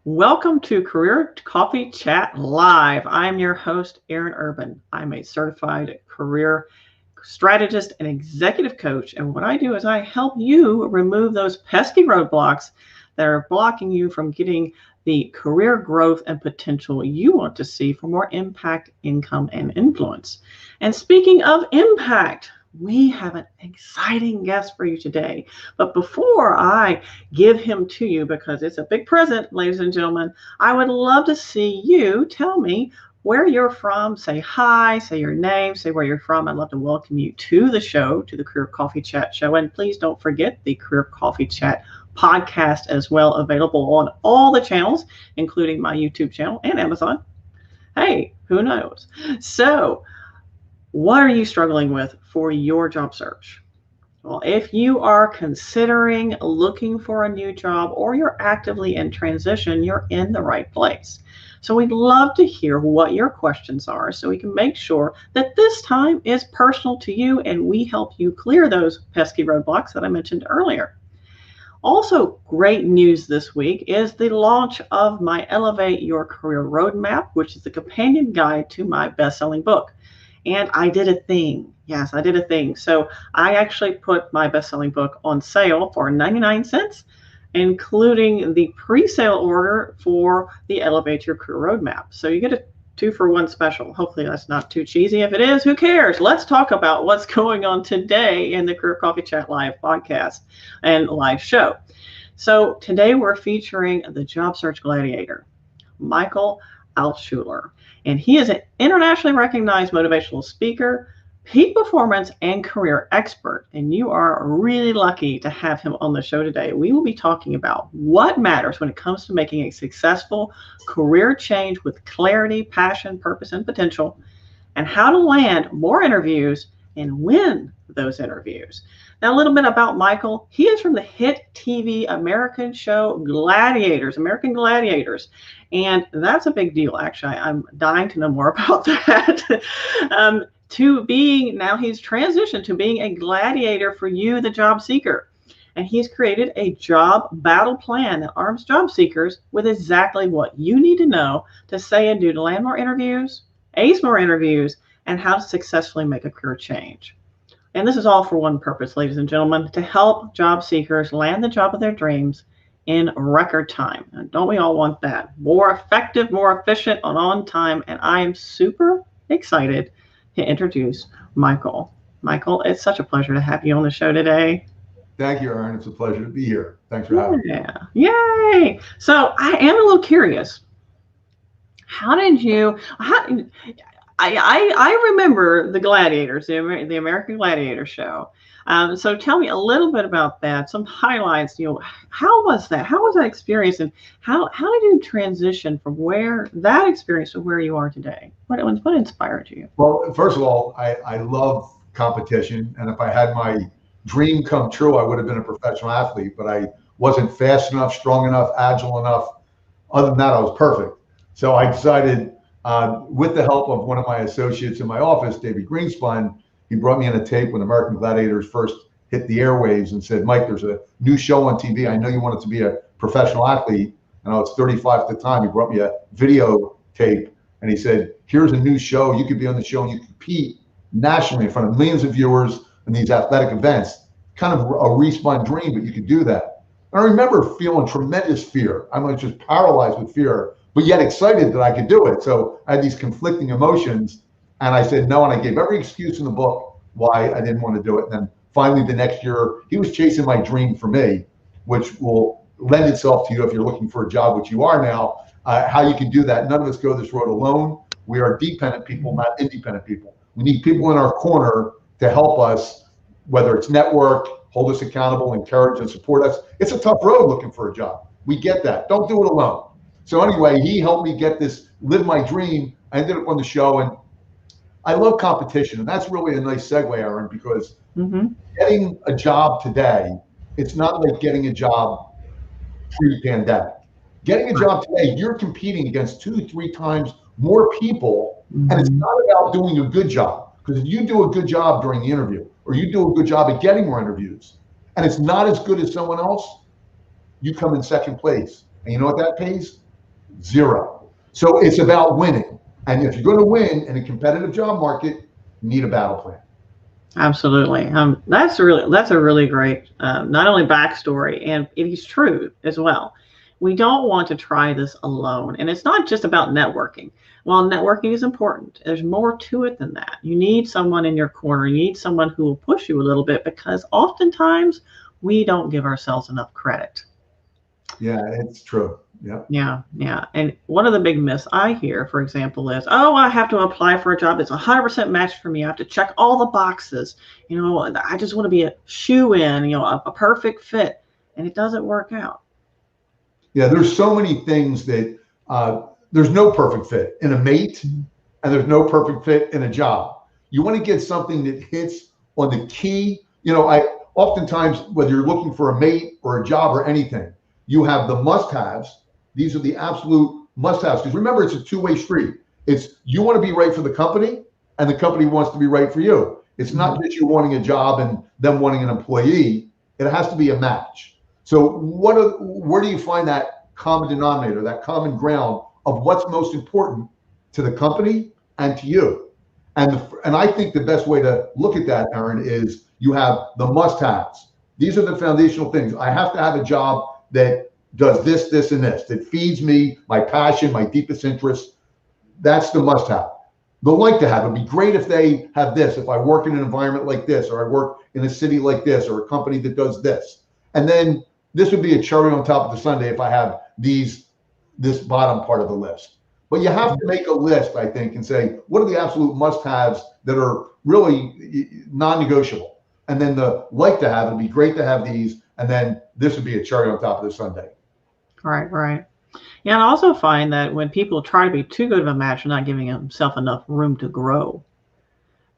Welcome to Career Coffee Chat Live. I'm your host, Erin Urban. I'm a certified career strategist and executive coach. And what I do is I help you remove those pesky roadblocks that are blocking you from getting the career growth and potential you want to see for more impact, income, and influence. And speaking of impact, we have an exciting guest for you today. But before I give him to you, because it's a big present, ladies and gentlemen, I would love to see you tell me where you're from. Say hi, say your name, say where you're from. I'd love to welcome you to the show, to the Career Coffee Chat show. And please don't forget the Career Coffee Chat podcast as well, available on all the channels, including my YouTube channel and Amazon. Hey, who knows? So, what are you struggling with for your job search? Well, if you are considering looking for a new job or you're actively in transition, you're in the right place. So we'd love to hear what your questions are so we can make sure that this time is personal to you and we help you clear those pesky roadblocks that I mentioned earlier. Also, great news this week is the launch of my Elevate Your Career Roadmap, which is the companion guide to my best-selling book. And I did a thing. Yes, I did a thing. So I actually put my best-selling book on sale for 99 cents, including the pre-sale order for the Elevate Your Career Roadmap. So you get a 2-for-1 special. Hopefully that's not too cheesy. If it is, who cares? Let's talk about what's going on today in the Career Coffee Chat Live podcast and live show. So today we're featuring the Job Search Gladiator, Michael Altschuler. And he is an internationally recognized motivational speaker, peak performance, and career expert. And you are really lucky to have him on the show today. We will be talking about what matters when it comes to making a successful career change with clarity, passion, purpose, and potential, and how to land more interviews and win those interviews. Now, a little bit about Michael. He is from the hit TV American show Gladiators, American Gladiators. And that's a big deal, actually. I'm dying to know more about that. Now he's transitioned to being a gladiator for you, the job seeker. And he's created a job battle plan that arms job seekers with exactly what you need to know to say and do to land more interviews, ace more interviews, and how to successfully make a career change. And this is all for one purpose, ladies and gentlemen, to help job seekers land the job of their dreams in record time. And don't we all want that? More effective, more efficient, and on time. And I am super excited to introduce Michael. Michael, it's such a pleasure to have you on the show today. Thank you, Erin. It's a pleasure to be here. Thanks for having me. Yay! So I am a little curious. I remember the Gladiators, the American Gladiator show. So tell me a little bit about that, some highlights. How was that? How was that experience, and how did you transition from that experience to where you are today? What inspired you? Well, first of all, I love competition, and if I had my dream come true, I would have been a professional athlete, but I wasn't fast enough, strong enough, agile enough. Other than that, I was perfect. So I decided, with the help of one of my associates in my office, David Greenspun, he brought me in a tape when American Gladiators first hit the airwaves and said, Mike, there's a new show on TV. I know you wanted to be a professional athlete. And I was 35 at the time. He brought me a video tape and he said, here's a new show. You could be on the show and you compete nationally in front of millions of viewers in these athletic events. Kind of a respun dream, but you could do that. And I remember feeling tremendous fear. I was just paralyzed with fear, but yet excited that I could do it. So I had these conflicting emotions. And I said no, and I gave every excuse in the book why I didn't want to do it. And then finally the next year, he was chasing my dream for me, which will lend itself to you if you're looking for a job, which you are now, how you can do that. None of us go this road alone. We are dependent people, not independent people. We need people in our corner to help us, whether it's network, hold us accountable, encourage and support us. It's a tough road looking for a job. We get that. Don't do it alone. So anyway, he helped me get this, live my dream. I ended up on the show, and I love competition, and that's really a nice segue, Erin, because getting a job today, it's not like getting a job pre-pandemic. Getting a job today, you're competing against 2-3 times more people, and it's not about doing a good job. Because if you do a good job during the interview, or you do a good job at getting more interviews, and it's not as good as someone else, you come in second place. And you know what that pays? Zero. So it's about winning. And if you're going to win in a competitive job market, you need a battle plan. Absolutely. That's a really great, not only backstory, and it is true as well. We don't want to try this alone. And it's not just about networking. While networking is important, there's more to it than that. You need someone in your corner. You need someone who will push you a little bit, because oftentimes we don't give ourselves enough credit. Yeah, it's true. Yeah. Yeah. And one of the big myths I hear, for example, is, oh, I have to apply for a job that's 100% matched for me. I have to check all the boxes. I just want to be a shoe-in, a perfect fit. And it doesn't work out. Yeah, there's so many things that there's no perfect fit in a mate, and there's no perfect fit in a job. You want to get something that hits on the key. I oftentimes, whether you're looking for a mate or a job or anything, you have the must-haves. These are the absolute must-haves. Because remember, it's a two-way street. It's you want to be right for the company, and the company wants to be right for you. It's not just you wanting a job and them wanting an employee. It has to be a match. So where do you find that common denominator, that common ground of what's most important to the company and to you? And I think the best way to look at that, Aaron, is you have the must-haves. These are the foundational things. I have to have a job that does this, this, and this, that feeds me, my passion, my deepest interests. That's the must-have. The like-to-have, it'd be great if they have this, if I work in an environment like this, or I work in a city like this, or a company that does this. And then this would be a cherry on top of the sundae if I have this bottom part of the list. But you have to make a list, I think, and say, what are the absolute must-haves that are really non-negotiable? And then the like-to-have, it'd be great to have these, and then this would be a cherry on top of the sundae. Right. Yeah, and I also find that when people try to be too good of a match, they're not giving themselves enough room to grow.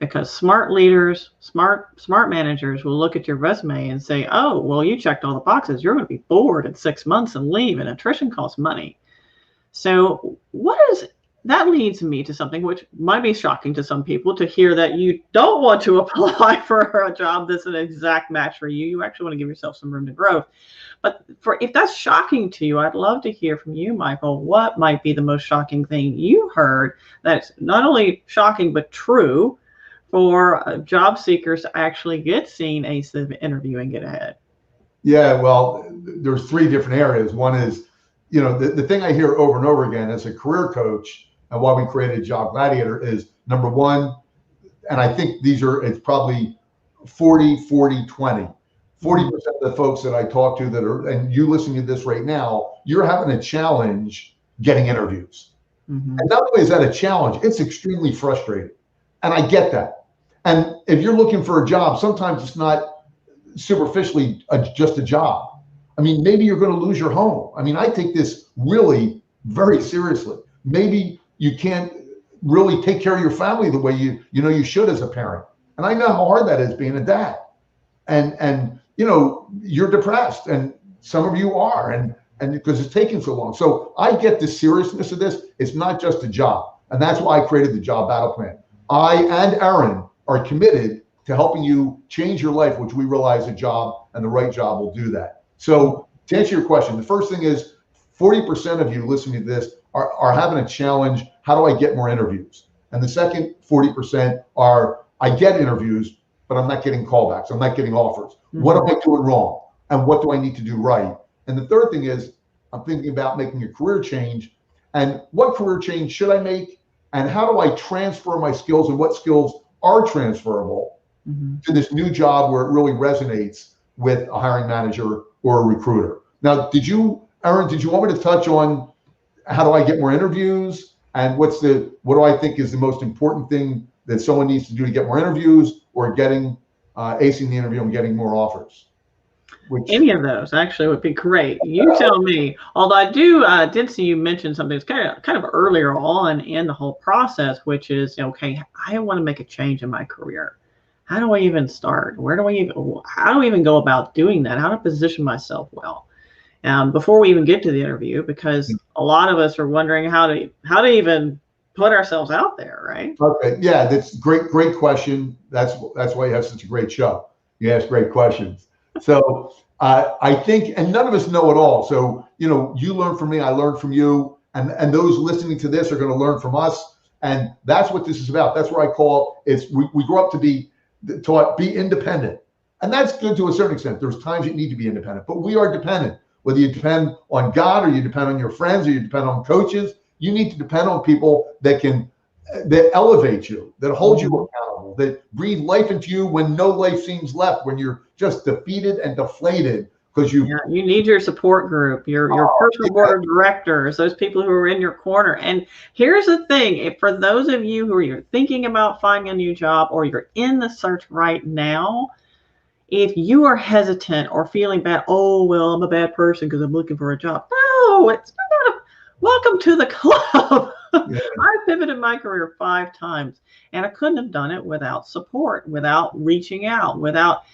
Because smart leaders, smart managers will look at your resume and say, oh, well, you checked all the boxes. You're going to be bored in 6 months and leave, and attrition costs money. So that leads me to something which might be shocking to some people, to hear that you don't want to apply for a job that's an exact match for you. You actually want to give yourself some room to grow. But if that's shocking to you, I'd love to hear from you, Michael. What might be the most shocking thing you heard that's not only shocking but true for job seekers to actually get seen, ace the interview, and get ahead? Yeah, well, there's three different areas. One is, the thing I hear over and over again as a career coach, and why we created Job Gladiator, is number one, and I think it's probably 40, 40, 20. 40% of the folks that I talk to and you listening to this right now, you're having a challenge getting interviews. And not only is that a challenge, it's extremely frustrating. And I get that. And if you're looking for a job, sometimes it's not superficially just a job. I mean, maybe you're going to lose your home. I mean, I take this really very seriously. Maybe you can't really take care of your family the way you should as a parent. And I know how hard that is being a dad. And you're depressed, and some of you are, and because it's taking so long. So I get the seriousness of this. It's not just a job. And that's why I created the Job Battle Plan. I and Aaron are committed to helping you change your life, which we realize a job and the right job will do that. So to answer your question, the first thing is 40% of you listening to this are having a challenge. How do I get more interviews? And the second 40% are, I get interviews, but I'm not getting callbacks. I'm not getting offers. What am I doing wrong? And what do I need to do right? And the third thing is, I'm thinking about making a career change. And what career change should I make? And how do I transfer my skills, and what skills are transferable to this new job where it really resonates with a hiring manager or a recruiter? Now, Aaron, did you want me to touch on how do I get more interviews? And what do I think is the most important thing that someone needs to do to get more interviews, or getting acing the interview and getting more offers? Any of those actually would be great. You tell me. Although I did see you mention something that's kind of earlier on in the whole process, which is, okay, I want to make a change in my career. How do I even start? How do I even go about doing that? How to position myself well before we even get to the interview? Because a lot of us are wondering how to even put ourselves out there, right? Okay, yeah, that's great question. That's why you have such a great show. You ask great questions. So I think, and none of us know it all. So you learn from me, I learn from you, And those listening to this are going to learn from us. And that's what this is about. That's where I call it, we grow up to be taught, be independent. And that's good to a certain extent. There's times you need to be independent, but we are dependent. Whether you depend on God or you depend on your friends or you depend on coaches, you need to depend on people that elevate you, that hold you accountable, that breathe life into you when no life seems left, when you're just defeated and deflated because you need your support group, your personal board of directors, those people who are in your corner. And here's the thing, for those of you who are thinking about finding a new job or you're in the search right now, if you are hesitant or feeling bad, oh, well, I'm a bad person because I'm looking for a job. No, it's not. Welcome to the club. Yeah. I pivoted my career 5 times, and I couldn't have done it without support, without reaching out, without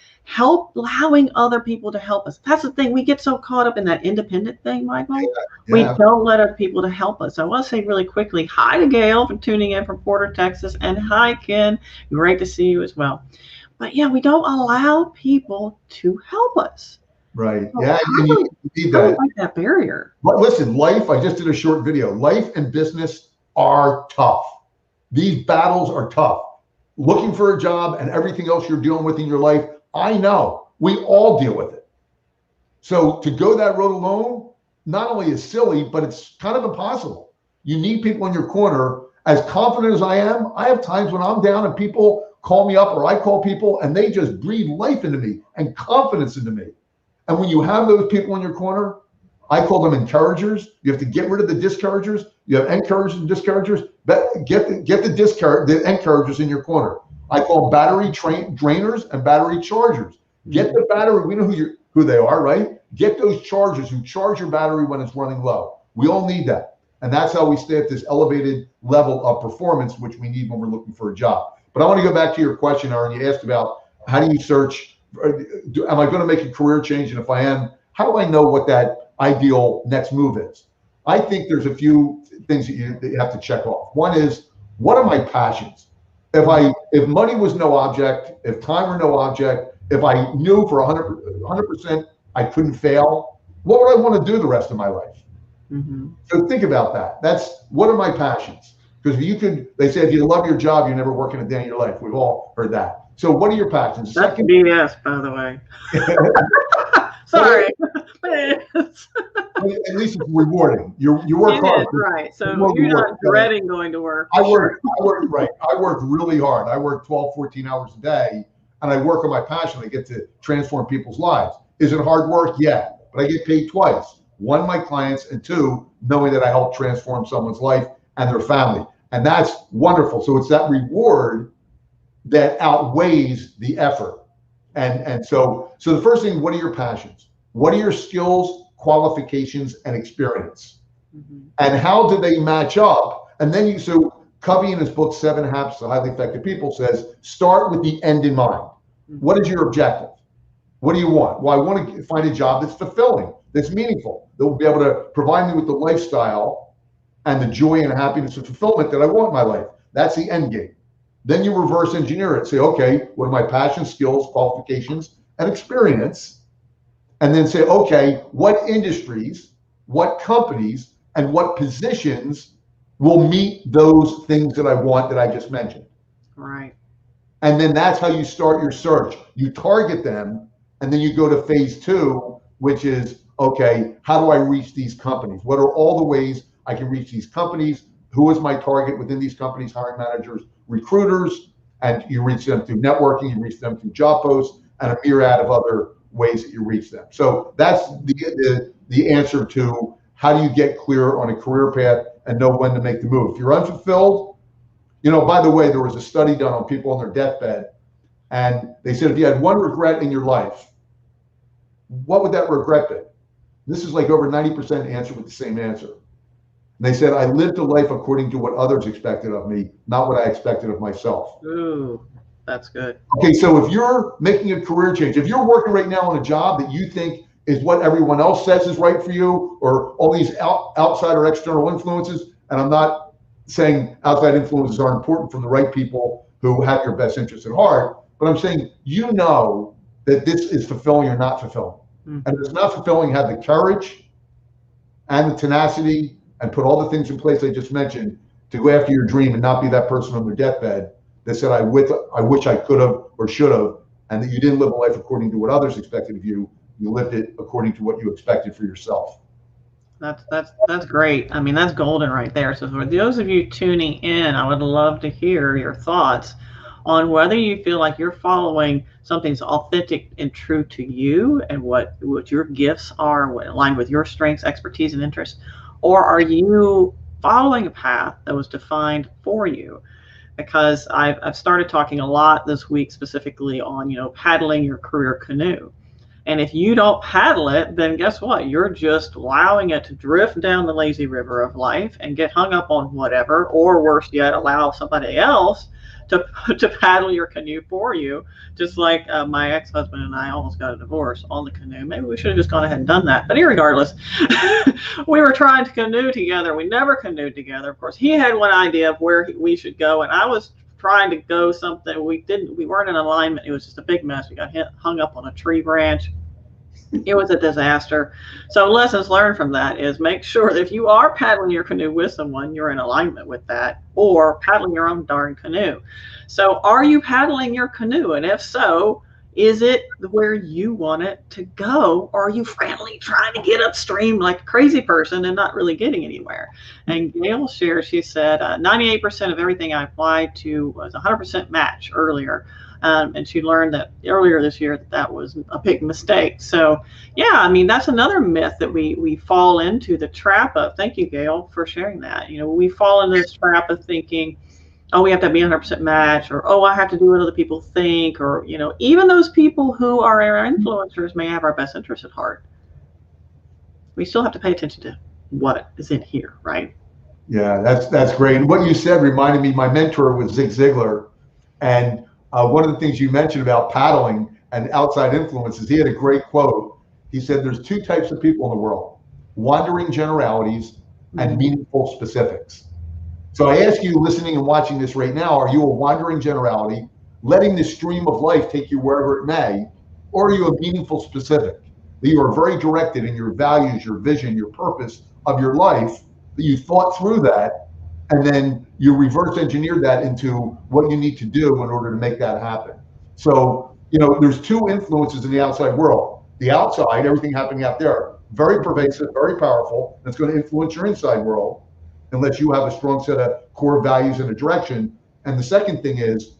allowing other people to help us. That's the thing. We get so caught up in that independent thing, Michael. Yeah. We don't let other people to help us. I want to say really quickly, hi to Gail for tuning in from Porter, Texas, and hi, Ken. Great to see you as well. But yeah, we don't allow people to help us. Right. So yeah, and you need that. Like that barrier. But listen, life, I just did a short video. Life and business are tough. These battles are tough. Looking for a job and everything else you're dealing with in your life, I know. We all deal with it. So to go that road alone, not only is silly, but it's kind of impossible. You need people in your corner. As confident as I am, I have times when I'm down and people call me up or I call people and they just breathe life into me and confidence into me. And when you have those people in your corner, I call them encouragers. You have to get rid of the discouragers. You have encouragers and discouragers. Get the encouragers in your corner. I call battery drainers and battery chargers. Get the battery. We know who they are, right? Get those chargers who charge your battery when it's running low. We all need that. And that's how we stay at this elevated level of performance, which we need when we're looking for a job. But I want to go back to your question, Aaron. You asked about how do you search? Am I going to make a career change? And if I am, how do I know what that ideal next move is? I think there's a few things that you have to check off. One is, what are my passions? If money was no object, if time were no object, if I knew for 100% I couldn't fail, what would I want to do the rest of my life? Mm-hmm. So think about that. That's what are my passions? Because they say if you love your job, you're never working a day in your life. We've all heard that. So what are your passions? That's BS, by the way. Sorry. But it is. At least it's rewarding. You work hard. Right. So you're not dreading going to work. I work really hard. I work 12, 14 hours a day, and I work on my passion. I get to transform people's lives. Is it hard work? Yeah. But I get paid twice. 1, my clients, and 2, knowing that I help transform someone's life and their family. And that's wonderful. So it's that reward that outweighs the effort. And so the first thing, what are your passions? What are your skills, qualifications, and experience? Mm-hmm. And how do they match up? And then so Covey in his book, 7 Habits of Highly Effective People says, start with the end in mind. Mm-hmm. What is your objective? What do you want? Well, I want to find a job that's fulfilling, that's meaningful, that will be able to provide me with the lifestyle and the joy and happiness and fulfillment that I want in my life. That's the end game. Then you reverse engineer it. Say, okay, what are my passions, skills, qualifications, and experience? And then say, okay, what industries, what companies, and what positions will meet those things that I want that I just mentioned. Right. And then that's how you start your search. You target them, and then you go to phase 2, which is, okay, how do I reach these companies? What are all the ways I can reach these companies? Who is my target within these companies? Hiring managers, recruiters, and you reach them through networking, you reach them through job posts, and a myriad of other ways that you reach them. So that's the answer to how do you get clear on a career path and know when to make the move. If you're unfulfilled, by the way, there was a study done on people on their deathbed, and they said if you had one regret in your life, what would that regret be? This is like over 90% answer with the same answer. And they said, I lived a life according to what others expected of me, not what I expected of myself. Ooh, that's good. Okay, so if you're making a career change, if you're working right now on a job that you think is what everyone else says is right for you, or all these outside or external influences, and I'm not saying outside influences aren't important from the right people who have your best interest at heart, but I'm saying that this is fulfilling or not fulfilling. Mm-hmm. And if it's not fulfilling, have the courage and the tenacity and put all the things in place I just mentioned to go after your dream and not be that person on their deathbed that said, I wish I could have or should have, and that you didn't live a life according to what others expected of you. You lived it according to what you expected for yourself. That's great. I mean, that's golden right there. So for those of you tuning in, I would love to hear your thoughts on whether you feel like you're following something's authentic and true to you and what your gifts are, what aligned with your strengths, expertise, and interests, or are you following a path that was defined for you? Because I've started talking a lot this week specifically on, paddling your career canoe. And if you don't paddle it, then guess what? You're just allowing it to drift down the lazy river of life and get hung up on whatever, or worse yet, allow somebody else to paddle your canoe for you. Just like my ex-husband and I almost got a divorce on the canoe. Maybe we should have just gone ahead and done that. But regardless, we were trying to canoe together. We never canoed together. Of course, he had one idea of where we should go, and I was trying to go something. We weren't in alignment. It was just a big mess. We got hung up on a tree branch. It was a disaster. So lessons learned from that is make sure that if you are paddling your canoe with someone, you're in alignment with that, or paddling your own darn canoe. So are you paddling your canoe? And if so, is it where you want it to go? Or are you frantically trying to get upstream like a crazy person and not really getting anywhere? And Gail shares, she said, 98% of everything I applied to was 100% match earlier. And she learned that earlier this year that was a big mistake. So, yeah, I mean, that's another myth that we fall into the trap of. Thank you, Gail, for sharing that. We fall into this trap of thinking, oh, we have to be 100% match, or, oh, I have to do what other people think, or, even those people who are our influencers may have our best interests at heart. We still have to pay attention to what is in here, right? Yeah, that's great. And what you said reminded me, my mentor was Zig Ziglar, and one of the things you mentioned about paddling and outside influences, he had a great quote. He said, there's two types of people in the world, wandering generalities and meaningful specifics. So I ask you, listening and watching this right now, are you a wandering generality, letting the stream of life take you wherever it may, or are you a meaningful specific? That you are very directed in your values, your vision, your purpose of your life, that you thought through that, and then you reverse engineer that into what you need to do in order to make that happen. So, there's two influences in the outside world. The outside, everything happening out there, very pervasive, very powerful, and it's going to influence your inside world unless you have a strong set of core values and a direction. And the second thing is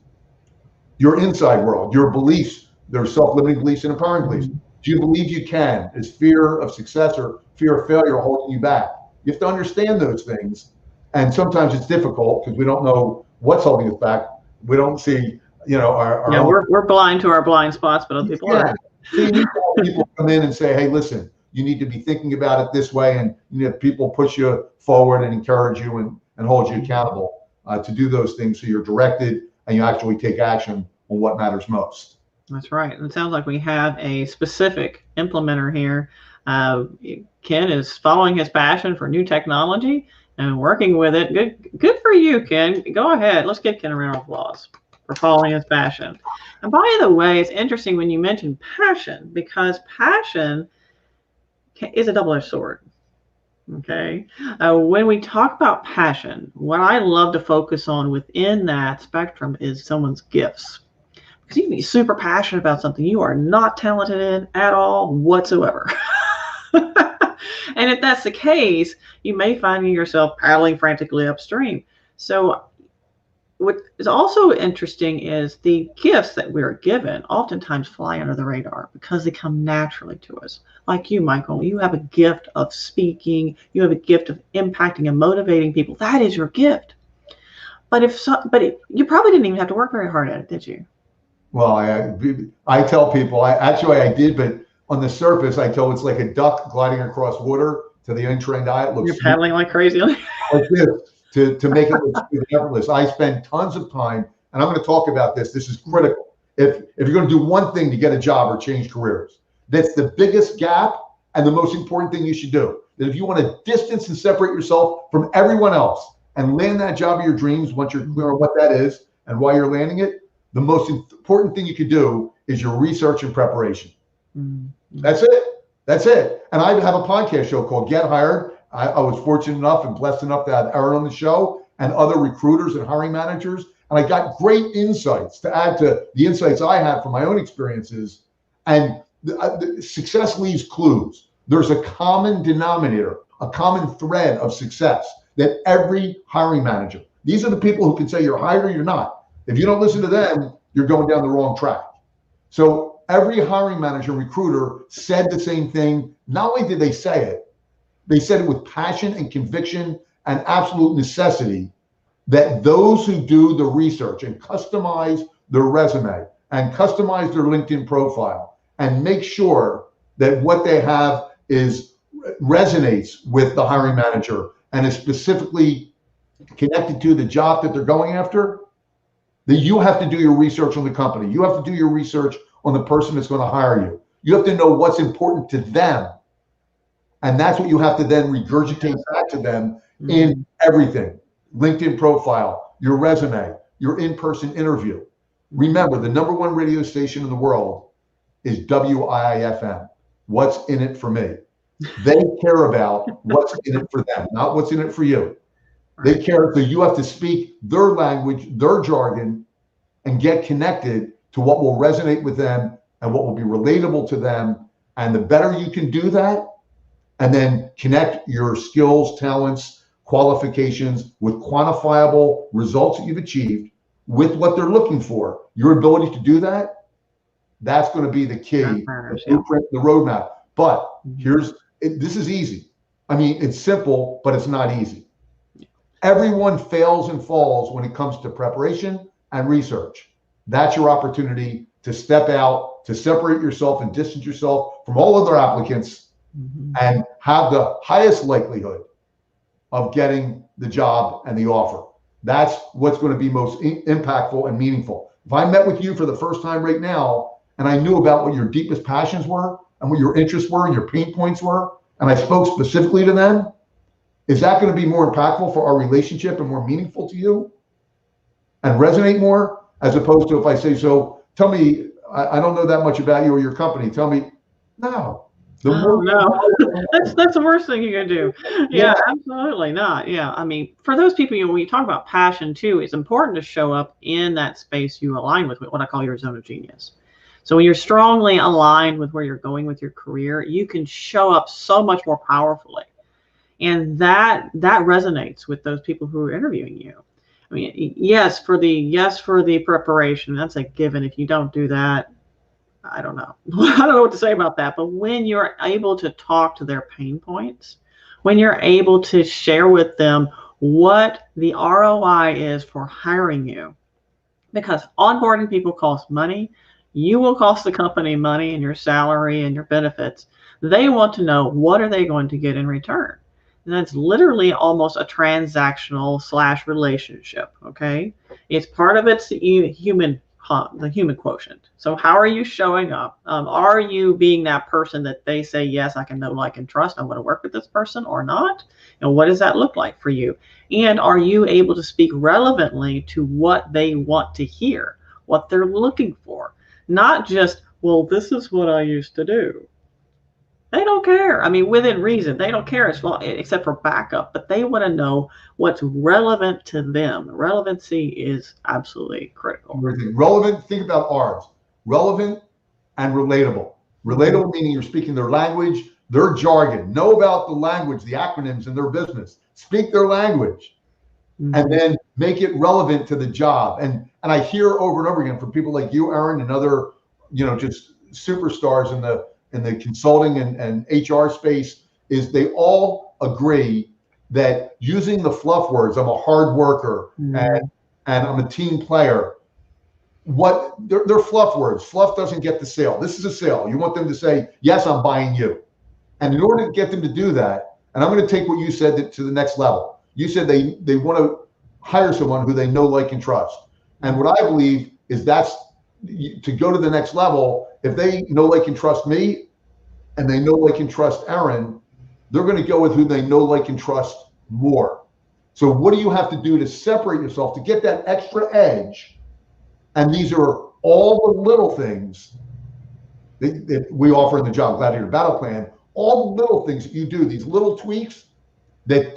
your inside world, your beliefs. There's self-limiting beliefs and empowering beliefs. Do you believe you can? Is fear of success or fear of failure holding you back? You have to understand those things. And sometimes it's difficult because we don't know what's holding us back. We don't see, we're blind to our blind spots, but other people are. See, people come in and say, hey, listen, you need to be thinking about it this way. And people push you forward and encourage you and hold you accountable to do those things so you're directed and you actually take action on what matters most. That's right. It sounds like we have a specific implementer here. Ken is following his passion for new technology and working with it. Good for you, Ken. Go ahead. Let's give Ken a round of applause for following his passion. And by the way, it's interesting when you mention passion, because passion is a double-edged sword. Okay. When we talk about passion, what I love to focus on within that spectrum is someone's gifts. Because you can be super passionate about something you are not talented in at all whatsoever. And if that's the case, you may find yourself paddling frantically upstream. So what is also interesting is the gifts that we're given oftentimes fly under the radar because they come naturally to us. Like you, Michael, you have a gift of speaking. You have a gift of impacting and motivating people. That is your gift. But you probably didn't even have to work very hard at it, did you? Well, I tell people, I did, but on the surface, I tell it's like a duck gliding across water. To the untrained eye, it looks. You're paddling like crazy. Like this, to make it look effortless. I spend tons of time, and I'm going to talk about this. This is critical. If you're going to do one thing to get a job or change careers, that's the biggest gap and the most important thing you should do. That if you want to distance and separate yourself from everyone else and land that job of your dreams, once you're clear on what that is and why you're landing it, the most important thing you could do is your research and preparation. Mm-hmm. That's it. And I have a podcast show called Get Hired I was fortunate enough and blessed enough to have Aaron on the show and other recruiters and hiring managers. And I got great insights to add to the insights I had from my own experiences. And the success leaves clues. There's a common denominator, a common thread of success that every hiring manager, these are the people who can say you're hired or you're not. If you don't listen to them, you're going down the wrong track. So every hiring manager, recruiter said the same thing. Not only did they say it, they said it with passion and conviction and absolute necessity, that those who do the research and customize their resume and customize their LinkedIn profile and make sure that what they have resonates with the hiring manager and is specifically connected to the job that they're going after, that you have to do your research on the company. You have to do your research on the person that's going to hire you. You have to know what's important to them. And that's what you have to then regurgitate back to them in everything. LinkedIn profile, your resume, your in-person interview. Remember, the #1 radio station in the world is WIIFM. What's in it for me? They care about what's in it for them, not what's in it for you. They care, so you have to speak their language, their jargon, and get connected to what will resonate with them and what will be relatable to them. And the better you can do that, and then connect your skills, talents, qualifications with quantifiable results that you've achieved with what they're looking for, your ability to do that, that's going to be the key, the blueprint, the roadmap. But this is easy. I mean, it's simple, but it's not easy. Everyone fails and falls when it comes to preparation and research. That's your opportunity to step out, to separate yourself and distance yourself from all other applicants and have the highest likelihood of getting the job and the offer. That's what's going to be most impactful and meaningful. If I met with you for the first time right now and I knew about what your deepest passions were and what your interests were and your pain points were, and I spoke specifically to them, is that going to be more impactful for our relationship and more meaningful to you and resonate more, as opposed to if I say, so tell me, I don't know that much about you or your company. Tell me, no. No, that's the worst thing you can do. Yeah, absolutely not. Yeah, I mean, for those people, when you talk about passion too, it's important to show up in that space you align with, what I call your zone of genius. So when you're strongly aligned with where you're going with your career, you can show up so much more powerfully, and that resonates with those people who are interviewing you. I mean, yes for the preparation, that's a given. If you don't do that, I don't know. I don't know what to say about that. But when you're able to talk to their pain points, when you're able to share with them what the ROI is for hiring you, because onboarding people costs money, you will cost the company money and your salary and your benefits. They want to know, what are they going to get in return? And that's literally almost a transactional / relationship. Okay, it's part of it's the human quotient. So how are you showing up? Are you being that person that they say, yes, I can know, like, and trust, I want to work with this person, or not? And what does that look like for you? And are you able to speak relevantly to what they want to hear, what they're looking for? Not just, well, this is what I used to do. They don't care. I mean, within reason, they don't care as well, except for backup, but they want to know what's relevant to them. Relevancy is absolutely critical. Relevant, think about R's. Relevant and relatable. Relatable meaning you're speaking their language, their jargon. Know about the language, the acronyms in their business. Speak their language. And then make it relevant to the job. And I hear over and over again from people like you, Aaron, and other, just superstars in the consulting and HR space, is they all agree that using the fluff words, I'm a hard worker and I'm a team player, they're fluff words. Fluff doesn't get the sale. This is a sale. You want them to say, yes, I'm buying you. And in order to get them to do that, and I'm going to take what you said to the next level. You said they want to hire someone who they know, like, and trust. And what I believe is that's to go to the next level. If they know, like, and trust me, and they know, like, and trust Aaron, they're going to go with who they know, like, and trust more. So what do you have to do to separate yourself, to get that extra edge? And these are all the little things that we offer in the Job Gladiator Battle Plan, all the little things that you do, these little tweaks, that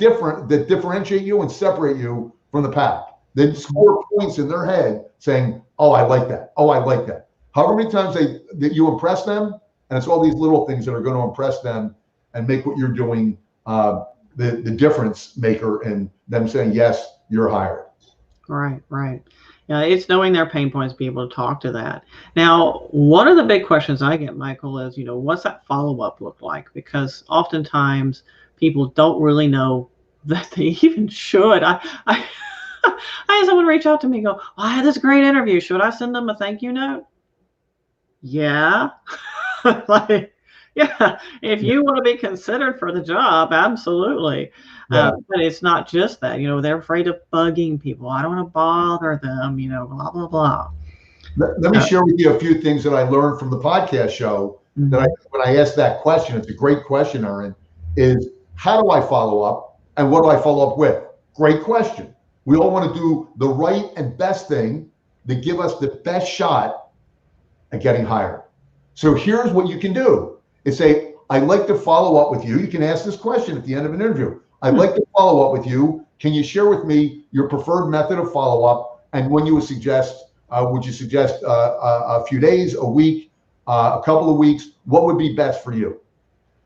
differentiate you and separate you from the pack. They score points in their head saying, oh, I like that. Oh, I like that. However many times that you impress them, and it's all these little things that are going to impress them and make what you're doing the difference maker in them saying, yes, you're hired. Right, right. Yeah, it's knowing their pain points, be able to talk to that. Now, one of the big questions I get, Michael, is, what's that follow-up look like? Because oftentimes people don't really know that they even should. I had someone reach out to me and go, I had this great interview. Should I send them a thank you note? Yeah. Like, yeah, if you want to be considered for the job, absolutely. Yeah. But it's not just that, they're afraid of bugging people. I don't want to bother them, blah, blah, blah. Let me share with you a few things that I learned from the podcast show that when I asked that question, it's a great question, Aaron, is how do I follow up and what do I follow up with? Great question. We all want to do the right and best thing to give us the best shot at getting hired. So here's what you can do is say, I'd like to follow up with you. You can ask this question at the end of an interview. I'd like to follow up with you. Can you share with me your preferred method of follow-up and when you would you suggest a few days, a week, a couple of weeks? What would be best for you?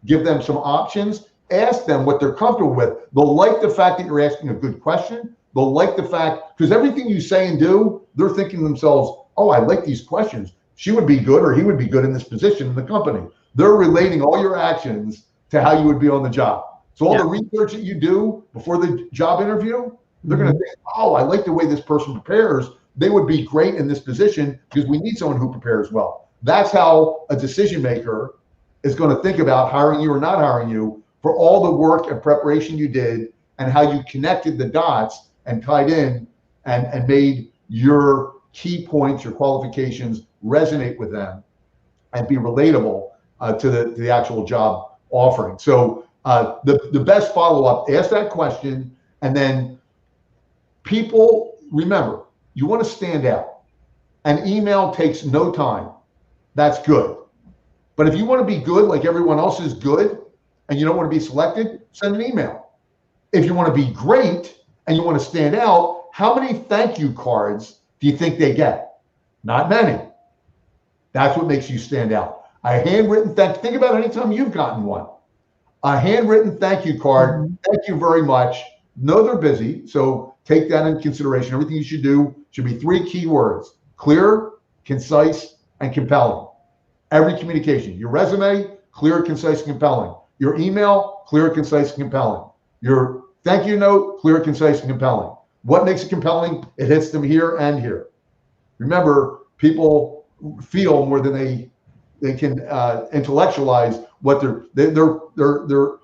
Give them some options. Ask them what they're comfortable with. They'll like the fact that you're asking a good question. They'll like the fact, because everything you say and do, they're thinking to themselves, oh, I like these questions. She would be good or he would be good in this position in the company. They're relating all your actions to how you would be on the job. So all the research that you do before the job interview, they're going to think, oh, I like the way this person prepares. They would be great in this position because we need someone who prepares well. That's how a decision maker is going to think about hiring you or not hiring you for all the work and preparation you did and how you connected the dots and tied in and made your key points, your qualifications resonate with them and be relatable to the actual job offering. So the best follow-up, ask that question, and then people, remember, you want to stand out. An email takes no time. That's good. But if you want to be good like everyone else is good and you don't want to be selected, send an email. If you want to be great and you want to stand out, how many thank you cards do you think they get? Not many. That's what makes you stand out. A handwritten think about any time you've gotten one. A handwritten thank you card, thank you very much. Know they're busy, so take that into consideration. Everything you should do should be 3 key words: clear, concise, and compelling. Every communication, your resume, clear, concise, and compelling. Your email, clear, concise, and compelling. Your thank you note, clear, concise, and compelling. What makes it compelling? It hits them here and here. Remember, people feel more than they can intellectualize what they're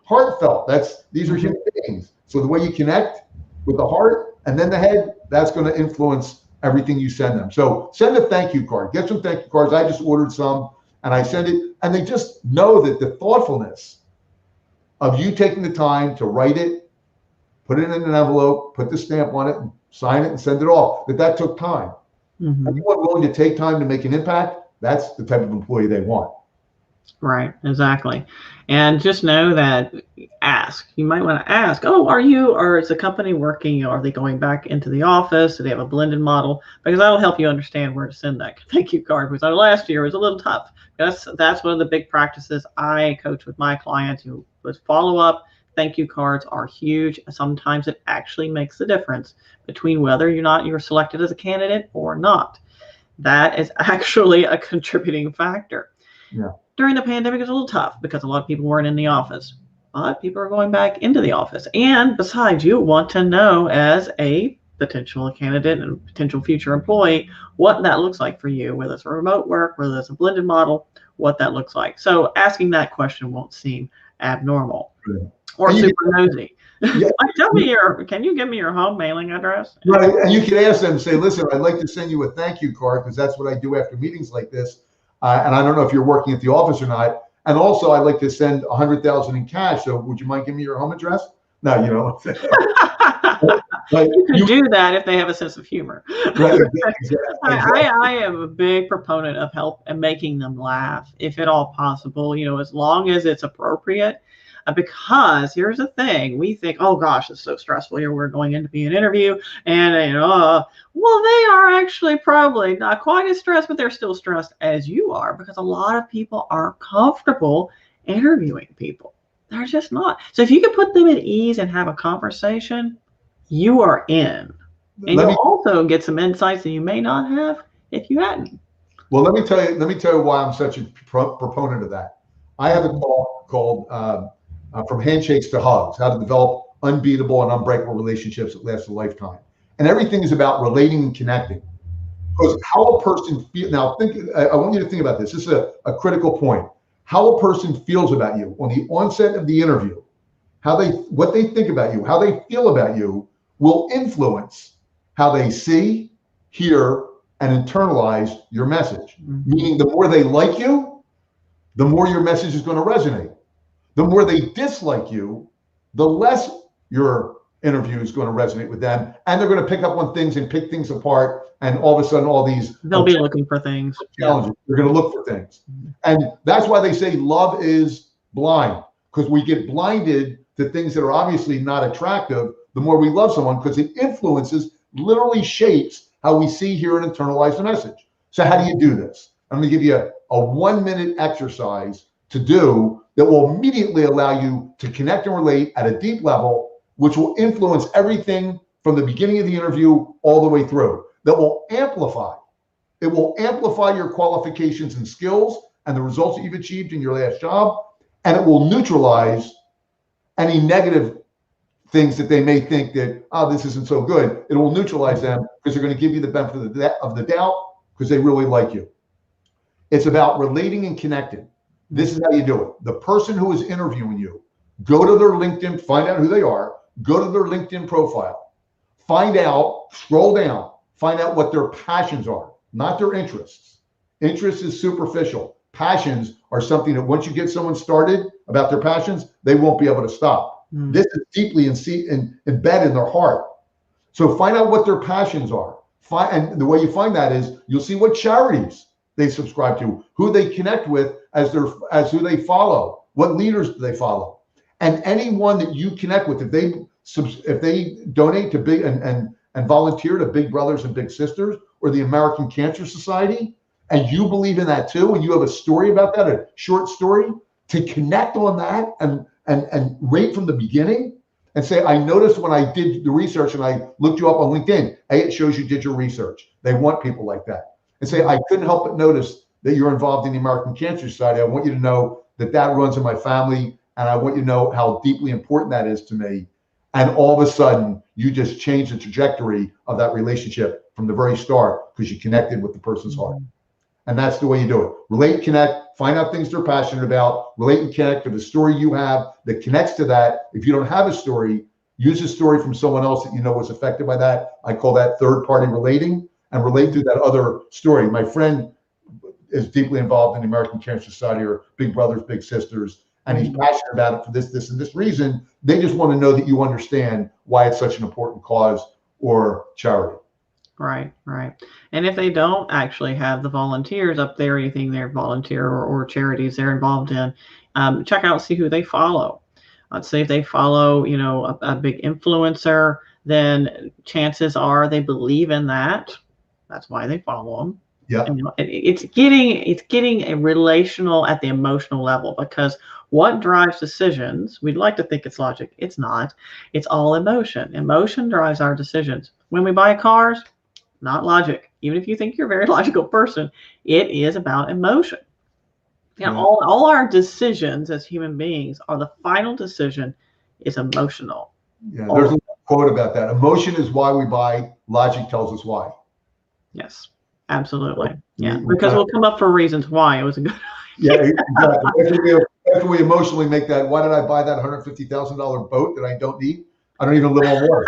heartfelt. These are human beings. So the way you connect with the heart and then the head, that's going to influence everything you send them. So send a thank you card. Get some thank you cards. I just ordered some and I send it, and they just know that the thoughtfulness of you taking the time to write it, put it in an envelope, put the stamp on it, and sign it and send it off, that took time. Anyone willing to take time to make an impact, that's the type of employee they want. Right, exactly. And just know that you might want to ask, or is the company working, are they going back into the office? Do they have a blended model? Because that'll help you understand where to send that thank you card. Because last year was a little tough. That's one of the big practices I coach with my clients. Was follow up. Thank you cards are huge. Sometimes it actually makes the difference between whether you're selected as a candidate or not. That is actually a contributing factor. Yeah. During the pandemic, it was a little tough because a lot of people weren't in the office, but people are going back into the office. And besides, you want to know as a potential candidate and potential future employee what that looks like for you, whether it's a remote work, whether it's a blended model, what that looks like. So asking that question won't seem abnormal or super nosy. Yeah. Can you give me your home mailing address? Right, and you can ask them, say, listen, I'd like to send you a thank you card because that's what I do after meetings like this. And I don't know if you're working at the office or not. And also, I'd like to send $100,000 in cash. So would you mind giving me your home address? No, you know. You can do that if they have a sense of humor. Right, exactly. I am a big proponent of help and making them laugh, if at all possible, as long as it's appropriate. Because here's the thing, we think, oh gosh, it's so stressful here. We're going in to be an interview, and well, they are actually probably not quite as stressed, but they're still stressed as you are, because a lot of people aren't comfortable interviewing people. They're just not. So if you can put them at ease and have a conversation, you are in. And you'll also get some insights that you may not have if you hadn't. Well, let me tell you why I'm such a proponent of that. I have a talk called From Handshakes to Hugs, How to Develop Unbeatable and Unbreakable Relationships That Last a Lifetime. And everything is about relating and connecting. Because how a person feels, now I want you to think about this. This is a critical point. How a person feels about you on the onset of the interview, what they think about you, how they feel about you will influence how they see, hear, and internalize your message. Meaning the more they like you, the more your message is going to resonate. The more they dislike you, the less your interview is going to resonate with them. And they're going to pick up on things and pick things apart. And all of a sudden, all these they'll be looking for things. Challenges. They're going to look for things. And that's why they say love is blind, because we get blinded to things that are obviously not attractive the more we love someone, because it influences, literally shapes how we see, hear, and internalize the message. So how do you do this? I'm going to give you a 1-minute exercise to do that will immediately allow you to connect and relate at a deep level, which will influence everything from the beginning of the interview all the way through. That will amplify. It will amplify your qualifications and skills and the results that you've achieved in your last job, and it will neutralize any negative things that they may think that, oh, this isn't so good. It will neutralize them, because they're going to give you the benefit of the doubt, because they really like you. It's about relating and connecting. This is how you do it. The person who is interviewing you, go to their LinkedIn, find out who they are, go to their LinkedIn profile, find out, scroll down, find out what their passions are, not their interests. Interest is superficial. Passions are something that once you get someone started about their passions, they won't be able to stop. This is deeply embedded in their heart. So find out what their passions are. And the way you find that is you'll see what charities they subscribe to, who they connect with as who they follow, what leaders do they follow. And anyone that you connect with, if they donate to big and volunteer to Big Brothers and Big Sisters or the American Cancer Society, and you believe in that too, and you have a story about that, a short story, to connect on that and rate from the beginning and say, I noticed when I did the research and I looked you up on LinkedIn, it shows you did your research. They want people like that. And say, I couldn't help but notice that you're involved in the American Cancer Society. I want you to know that runs in my family, and I want you to know how deeply important that is to me. And all of a sudden, you just change the trajectory of that relationship from the very start, because you connected with the person's heart. And that's the way you do it. Relate, connect, find out things they're passionate about, relate and connect to the story you have that connects to that. If you don't have a story, use a story from someone else that you know was affected by that. I call that third party relating, and relate to that other story. My friend is deeply involved in the American Cancer Society or Big Brothers, Big Sisters, and he's passionate about it for this, and this reason. They just want to know that you understand why it's such an important cause or charity. Right. And if they don't actually have the volunteers up there, anything they're volunteer or charities they're involved in, check out, see who they follow. Let's say if they follow, a big influencer, then chances are they believe in that. That's why they follow them. Yeah. It's getting a relational at the emotional level, because what drives decisions, we'd like to think it's logic. It's not. It's all emotion. Emotion drives our decisions. When we buy cars, not logic. Even if you think you're a very logical person, it is about emotion. All our decisions as human beings are the final decision is emotional. Yeah, there's a quote about that. Emotion is why we buy. Logic tells us why. Yes, absolutely. Yeah, because we'll come up for reasons why it was a good idea. Yeah, exactly. After we emotionally make that, why did I buy that $150,000 boat that I don't need? I don't even live on water.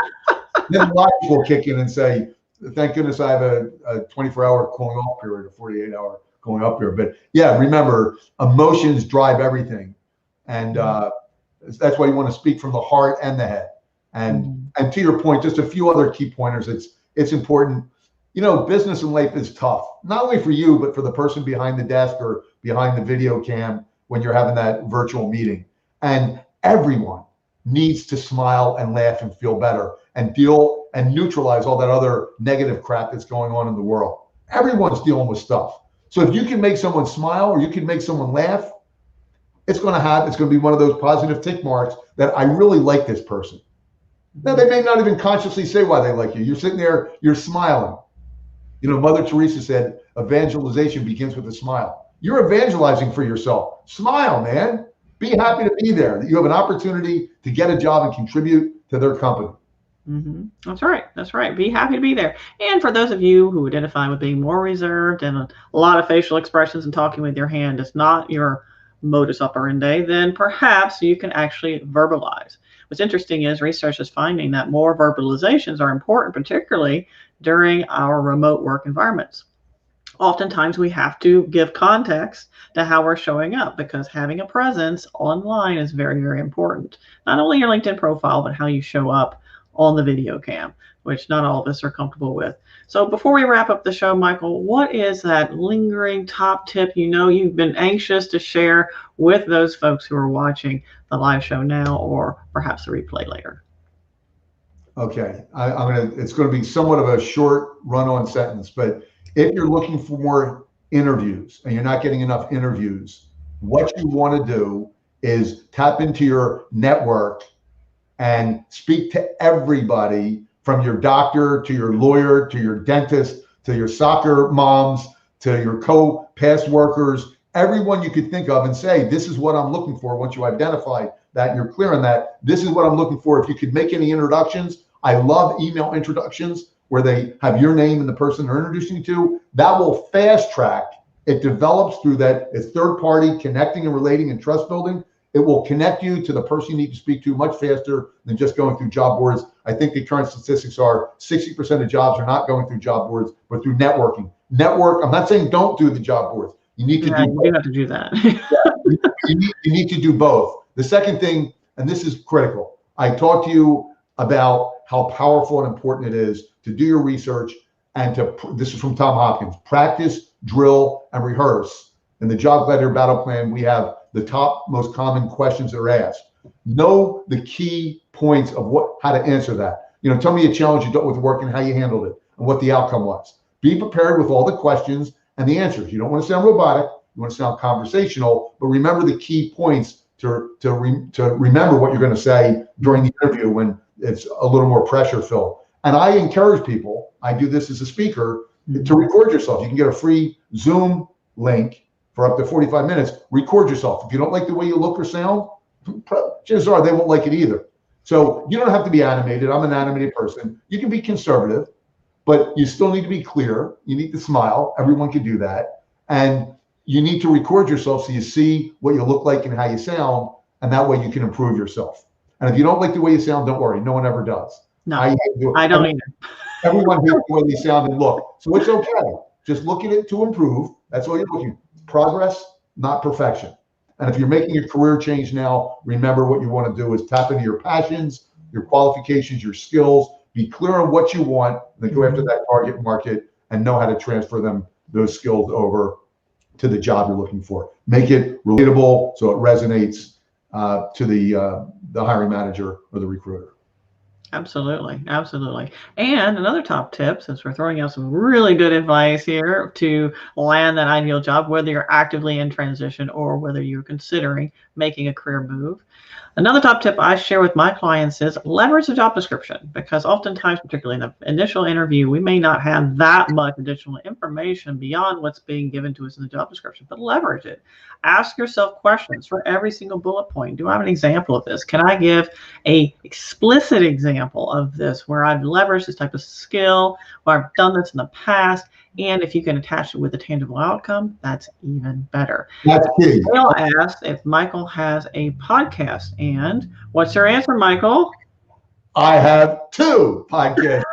Then logic will kick in and say, thank goodness I have a 24-hour cooling off period, a 48-hour going up period. But yeah, remember, emotions drive everything. And that's why you want to speak from the heart and the head. And to your point, just a few other key pointers. It's important. Business and life is tough, not only for you, but for the person behind the desk or behind the video cam when you're having that virtual meeting. And everyone needs to smile and laugh and feel better and deal and neutralize all that other negative crap that's going on in the world. Everyone's dealing with stuff. So if you can make someone smile or you can make someone laugh, it's going to be one of those positive tick marks that I really like this person. Now, they may not even consciously say why they like you. You're sitting there, you're smiling. You know, Mother Teresa said, evangelization begins with a smile. You're evangelizing for yourself. Smile, man. Be happy to be there. That you have an opportunity to get a job and contribute to their company. Mm-hmm. That's right. That's right. Be happy to be there. And for those of you who identify with being more reserved and a lot of facial expressions and talking with your hand is not your modus operandi, then perhaps you can actually verbalize. What's interesting is research is finding that more verbalizations are important, particularly during our remote work environments. Oftentimes we have to give context to how we're showing up because having a presence online is very, very important. Not only your LinkedIn profile, but how you show up on the video cam, which not all of us are comfortable with. So before we wrap up the show, Michael, what is that lingering top tip you've been anxious to share with those folks who are watching the live show now or perhaps the replay later? Okay, it's going to be somewhat of a short run-on sentence, but if you're looking for more interviews and you're not getting enough interviews, what you want to do is tap into your network and speak to everybody from your doctor to your lawyer to your dentist to your soccer moms to your past workers, everyone you could think of, and say, this is what I'm looking for. Once you identify that and you're clear on that, this is what I'm looking for. If you could make any introductions, I love email introductions where they have your name and the person they're introducing you to. That will fast track. It develops through that. It's third party connecting and relating and trust building. It will connect you to the person you need to speak to much faster than just going through job boards. I think the current statistics are 60% of jobs are not going through job boards, but through networking. I'm not saying don't do the job boards. You need to do both. You have to do that. you need to do both. The second thing, and this is critical, I talked to you about how powerful and important it is to do your research and this is from Tom Hopkins, practice, drill, and rehearse. In the Job Gladiator battle plan, we have the top most common questions that are asked. Know the key points of how to answer that. Tell me a challenge you dealt with work and how you handled it and what the outcome was. Be prepared with all the questions and the answers. You don't want to sound robotic. You want to sound conversational, but remember the key points to remember what you're going to say during the interview when it's a little more pressure filled. And I encourage people, I do this as a speaker, to record yourself. You can get a free Zoom link for up to 45 minutes. Record yourself. If you don't like the way you look or sound, chances are they won't like it either. So you don't have to be animated. I'm an animated person. You can be conservative, but you still need to be clear. You need to smile. Everyone can do that. And you need to record yourself so you see what you look like and how you sound, and that way you can improve yourself. And if you don't like the way you sound, don't worry. No one ever does. No, I don't either. Everyone hates the way they sound and look. So it's okay. Just look at it to improve. That's all you're looking for. Progress, not perfection. And if you're making a career change now, remember what you want to do is tap into your passions, your qualifications, your skills, be clear on what you want, and then go after that target market and know how to transfer those skills over to the job you're looking for. Make it relatable so it resonates to the hiring manager or the recruiter. Absolutely. Absolutely. And another top tip, since we're throwing out some really good advice here to land that ideal job, whether you're actively in transition or whether you're considering making a career move. Another top tip I share with my clients is leverage the job description, because oftentimes, particularly in the initial interview, we may not have that much additional information beyond what's being given to us in the job description, but leverage it. Ask yourself questions for every single bullet point. Do I have an example of this? Can I give an explicit example of this where I've leveraged this type of skill, where I've done this in the past? And if you can attach it with a tangible outcome, that's even better. That's key. Dale asked if Michael has a podcast. And what's your answer, Michael? I have 2 podcasts.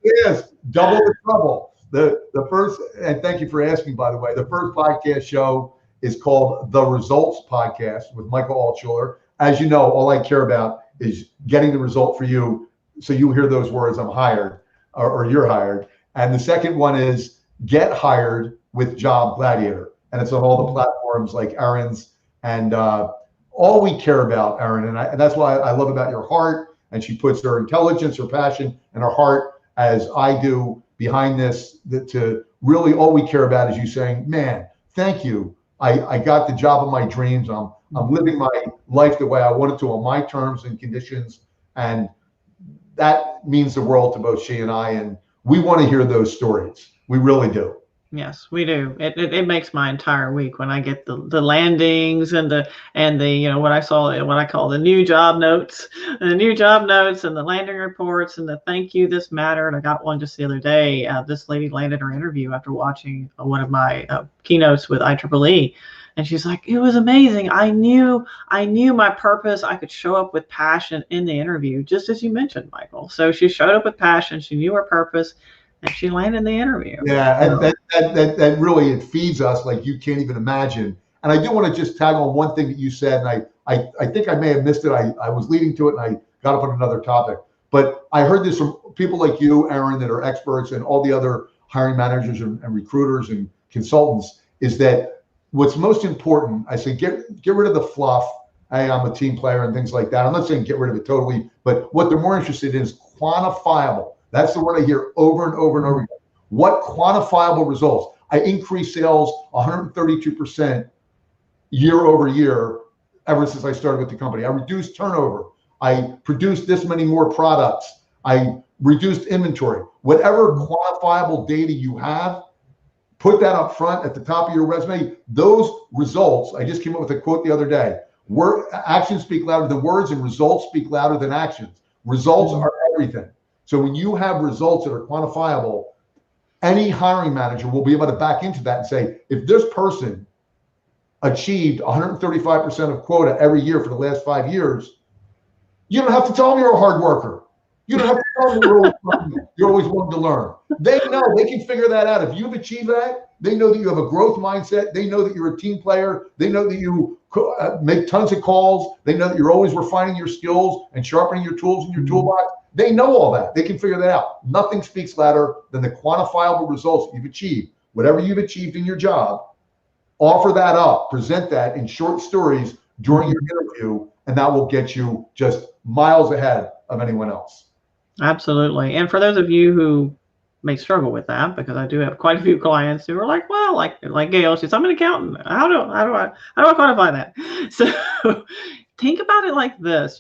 Yes, double the trouble. The first, and thank you for asking, by the way, the first podcast show is called The Results Podcast with Michael Altschuler. As you know, all I care about is getting the result for you. So you hear those words, I'm hired, or you're hired. And the second one is Get Hired with Job Gladiator. And it's on all the platforms like Aaron's and all we care about, Erin, and that's why I love about your heart, and she puts her intelligence, her passion, and her heart, as I do, behind this, that to really all we care about is you saying, man, thank you. I got the job of my dreams. I'm living my life the way I wanted to on my terms and conditions. And that means the world to both she and I. And we want to hear those stories. We really do. Yes, we do. It makes my entire week when I get the landings and the what I call the new job notes, and the landing reports and the thank you, this mattered. I got one just the other day. This lady landed her interview after watching one of my keynotes with IEEE, and she's like, it was amazing. I knew my purpose. I could show up with passion in the interview, just as you mentioned, Michael. So she showed up with passion. She knew her purpose. And she landed the interview. Yeah, and that really, it feeds us like you can't even imagine. And I do want to just tag on one thing that you said, and I think I may have missed it. I was leading to it, and I got up on another topic. But I heard this from people like you, Erin, that are experts, and all the other hiring managers and recruiters and consultants, is that what's most important, I say, get rid of the fluff. Hey, I'm a team player and things like that. I'm not saying get rid of it totally, but what they're more interested in is quantifiable. That's the word I hear over and over and over again. What quantifiable results? I increased sales 132% year over year ever since I started with the company. I reduced turnover. I produced this many more products. I reduced inventory. Whatever quantifiable data you have, put that up front at the top of your resume. Those results, I just came up with a quote the other day. Actions speak louder than words, and results speak louder than actions. Results are everything. So when you have results that are quantifiable, any hiring manager will be able to back into that and say, if this person achieved 135% of quota every year for the last 5 years, you don't have to tell them you're a hard worker. You don't have to tell them you're always willing to learn. They know, they can figure that out. If you've achieved that, they know that you have a growth mindset. They know that you're a team player. They know that you make tons of calls. They know that you're always refining your skills and sharpening your tools in your toolbox. They know all that. They can figure that out. Nothing speaks louder than the quantifiable results that you've achieved. Whatever you've achieved in your job, offer that up, present that in short stories during your interview, and that will get you just miles ahead of anyone else. Absolutely. And for those of you who may struggle with that, because I do have quite a few clients who are like, well, like Gail, she says, I'm an accountant. How do I quantify that? So think about it like this,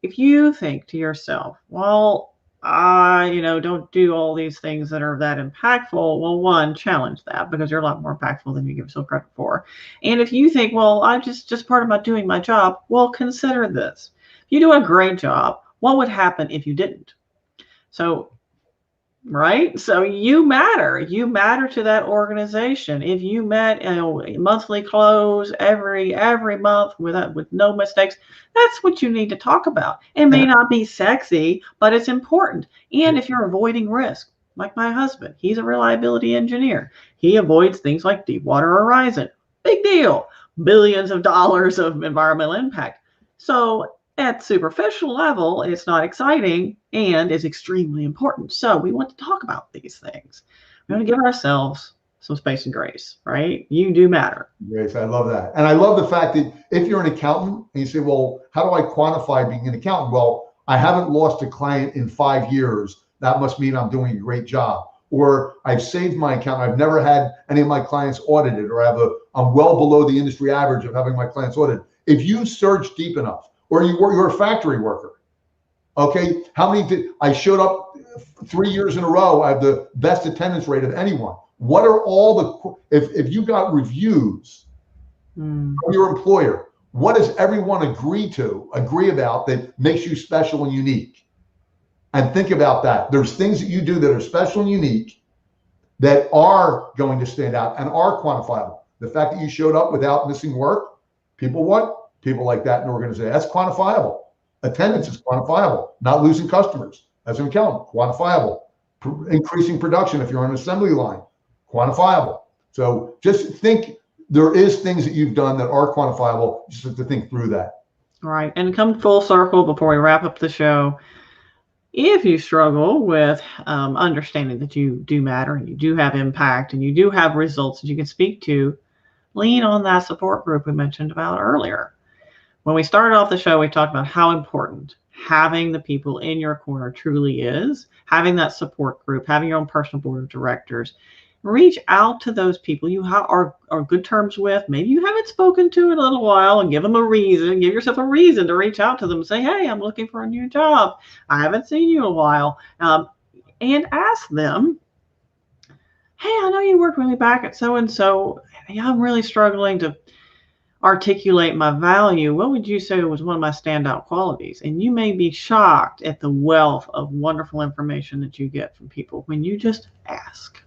if you think to yourself, well, I, don't do all these things that are that impactful. Well, one, challenge that, because you're a lot more impactful than you give yourself credit for. And if you think, well, I'm just part of doing my job, well, consider this. If you do a great job, what would happen if you didn't? So, right? So you matter to that organization. If you met monthly close every month with no mistakes, that's what you need to talk about. It may not be sexy, but it's important. And if you're avoiding risk, like my husband, he's a reliability engineer. He avoids things like Deepwater Horizon. Big deal. Billions of dollars of environmental impact. So at superficial level, it's not exciting and is extremely important. So we want to talk about these things. We want to give ourselves some space and grace, right? You do matter. Grace, I love that. And I love the fact that if you're an accountant and you say, well, how do I quantify being an accountant? Well, I haven't lost a client in 5 years. That must mean I'm doing a great job. Or I've saved my account. I've never had any of my clients audited, or I'm well below the industry average of having my clients audited. If you search deep enough, or you're a factory worker. Okay, I showed up 3 years in a row. I have the best attendance rate of anyone. What are all if you got reviews from your employer, what does everyone agree about that makes you special and unique? And think about that. There's things that you do that are special and unique that are going to stand out and are quantifiable. The fact that you showed up without missing work, people want people like that in an organization. That's quantifiable. Attendance is quantifiable. Not losing customers as an accountant, quantifiable. Increasing production if you're on an assembly line, quantifiable. So just think there is things that you've done that are quantifiable. Just have to think through that. All right. And come full circle before we wrap up the show. If you struggle with understanding that you do matter and you do have impact and you do have results that you can speak to, lean on that support group we mentioned about earlier. When we started off the show, we talked about how important having the people in your corner truly is, having that support group, having your own personal board of directors. Reach out to those people you are good terms with. Maybe you haven't spoken to in a little while, and give them a reason. Give yourself a reason to reach out to them and say, hey, I'm looking for a new job. I haven't seen you in a while. And ask them, hey, I know you worked with me back at so-and-so. I'm really struggling to articulate my value. What would you say was one of my standout qualities? And you may be shocked at the wealth of wonderful information that you get from people when you just ask.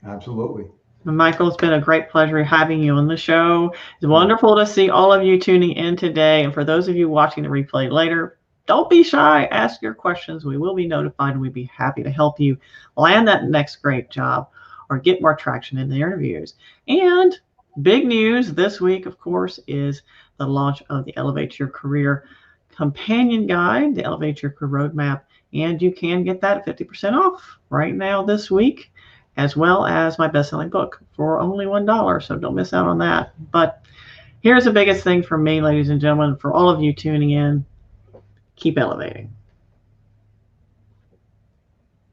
Absolutely. Michael, it's been a great pleasure having you on the show. It's wonderful to see all of you tuning in today. And for those of you watching the replay later, don't be shy. Ask your questions. We will be notified, and we'd be happy to help you land that next great job or get more traction in the interviews. And big news this week, of course, is the launch of the Elevate Your Career Companion Guide, the Elevate Your Career Roadmap. And you can get that at 50% off right now this week, as well as my best-selling book for only $1. So don't miss out on that. But here's the biggest thing for me, ladies and gentlemen, for all of you tuning in: keep elevating.